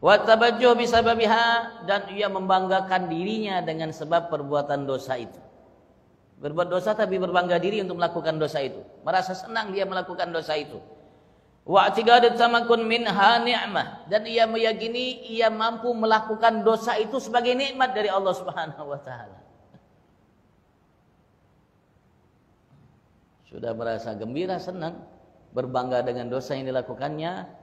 Wa tabajjuh bisababiha, dan ia membanggakan dirinya dengan sebab perbuatan dosa itu. Berbuat dosa tapi berbangga diri untuk melakukan dosa itu. Merasa senang dia melakukan dosa itu. Wa i'tiqadu tamakun minha ni'mah, dan ia meyakini ia mampu melakukan dosa itu sebagai nikmat dari Allah Subhanahu wa taala. Sudah merasa gembira, senang, berbangga dengan dosa yang dilakukannya,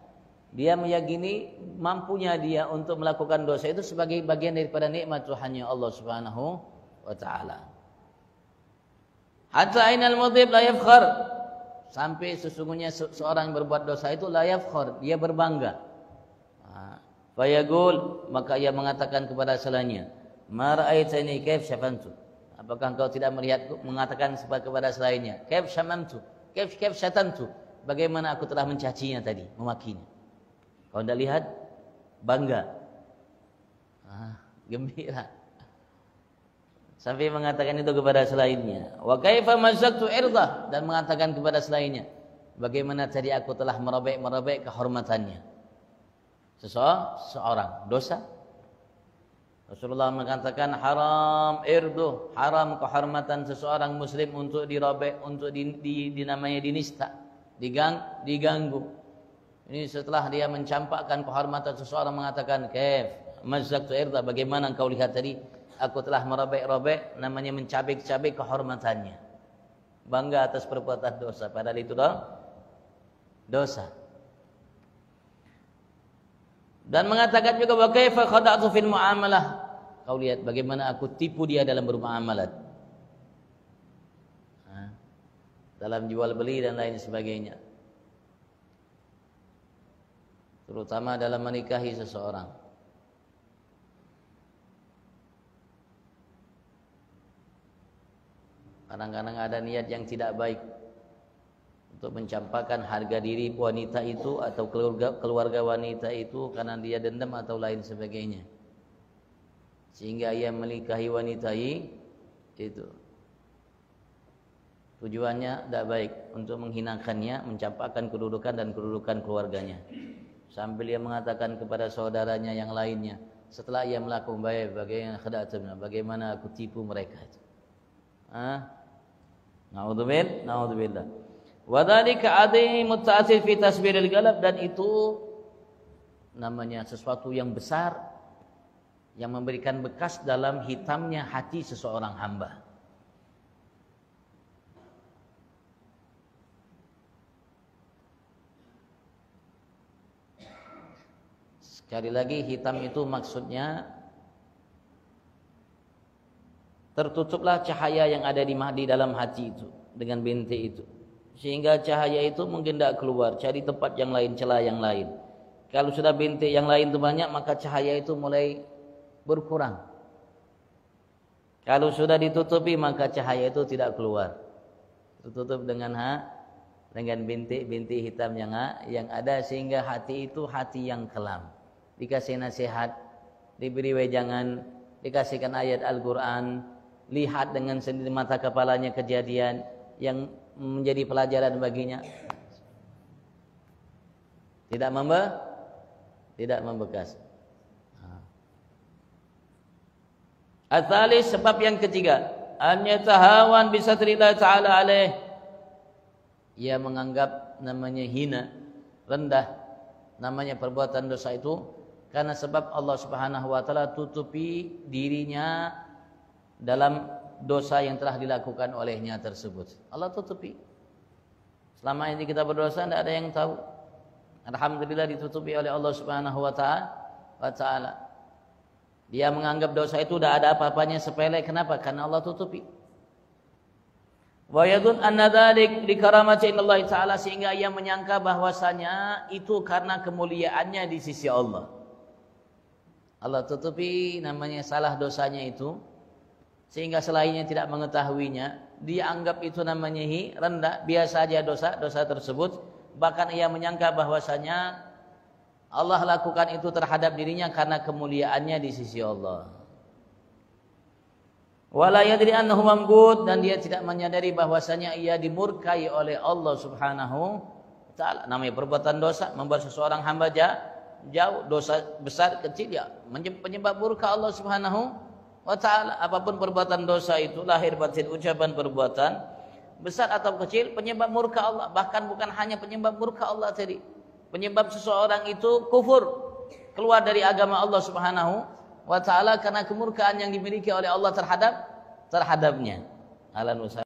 dia meyakini mampunya dia untuk melakukan dosa itu sebagai bagian daripada nikmat Tuhannya Allah Subhanahu wa taala. Hatta ainal mudhib la yafkhar, sampai sesungguhnya seorang yang berbuat dosa itu la yafkhar, dia berbangga. Fayaqul, maka ia mengatakan kepada selainnya, ma ra'aitani kaif syafantu, apakah engkau tidak melihatku, mengatakan kepada selainnya, kaif syamamtu, kaif syatantu, bagaimana aku telah mencacinya tadi, memakinya. Kau tidak lihat? Bangga, gembira, sampai mengatakan itu kepada selainnya. Wa kaifa mazzaqtu irdah, dan mengatakan kepada selainnya, bagaimana tadi aku telah merobek kehormatannya seseorang. Dosa. Rasulullah mengatakan haram irduh, haram kehormatan seseorang muslim untuk dirobek, untuk dinamanya dinista, diganggu. Ini setelah dia mencampakkan kehormatan seseorang, mengatakan kaif mazzaqtu irdah, bagaimana engkau lihat tadi aku telah merobek-robek, namanya mencabik-cabik kehormatannya. Bangga atas perbuatan dosa, padahal itu dosa. Dan mengatakan juga wa kaifa khada'tu fil muamalah, kau lihat bagaimana aku tipu dia dalam bermuamalat, dalam jual beli dan lain sebagainya, terutama dalam menikahi seseorang. Kadang-kadang ada niat yang tidak baik untuk mencampakkan harga diri wanita itu atau keluarga wanita itu karena dia dendam atau lain sebagainya, sehingga ia menikahi wanita itu. Tujuannya tidak baik, untuk menghinakannya, mencampakkan kedudukan dan kedudukan keluarganya, sambil ia mengatakan kepada saudaranya yang lainnya setelah ia melakukan baik, bagaimana aku tipu mereka itu. Naudzubillah. Wa dzalika adhimut ta'sir fi tasbiril qalb, dan itu namanya sesuatu yang besar yang memberikan bekas dalam hitamnya hati seseorang hamba. Sekali lagi, hitam itu maksudnya tertutuplah cahaya yang ada di dalam hati itu dengan bintik itu, sehingga cahaya itu mungkin tidak keluar, cari tempat yang lain, celah yang lain. Kalau sudah bintik yang lain itu banyak, maka cahaya itu mulai berkurang. Kalau sudah ditutupi, maka cahaya itu tidak keluar, tertutup dengan bintik-bintik hitam yang ada, sehingga hati itu hati yang kelam. Dikasih nasihat, diberi wejangan, dikasihkan ayat Al-Quran, lihat dengan sendiri mata kepalanya kejadian yang menjadi pelajaran baginya, tidak membekas. At-thalits, sebab yang ketiga, an yatahawan bi satrillah ta'ala alaih, ia menganggap namanya hina, rendah, namanya perbuatan dosa itu karena sebab Allah Subhanahu wa taala tutupi dirinya dalam dosa yang telah dilakukan olehnya tersebut. Allah tutupi. Selama ini kita berdosa tidak ada yang tahu. Alhamdulillah ditutupi oleh Allah Subhanahu wa taala. Dia menganggap dosa itu tidak ada apa-apanya, sepele. Kenapa? Karena Allah tutupi. Wa yadun anna dzalik li karamati Allah taala, sehingga ia menyangka bahwasanya itu karena kemuliaannya di sisi Allah. Allah tutupi namanya salah dosanya itu, sehingga selainnya tidak mengetahuinya, dia anggap itu namanya rendah, biasa saja dosa tersebut. Bahkan ia menyangka bahwasanya Allah lakukan itu terhadap dirinya karena kemuliaannya di sisi Allah. Wala yadri annahu mamqut, dan dia tidak menyadari bahwasanya ia dimurkai oleh Allah Subhanahu wa taala. Namanya perbuatan dosa membuat seseorang hamba jauh, dosa besar kecil ya penyebab murka Allah Subhanahu wa taala. Apapun perbuatan dosa itu, lahir batin, ucapan, perbuatan, besar atau kecil, penyebab murka Allah. Bahkan bukan hanya penyebab murka Allah tadi, penyebab seseorang itu kufur, keluar dari agama Allah Subhanahu wa taala karena kemurkaan yang dimiliki oleh Allah terhadapnya. Ahlan wa sahlan.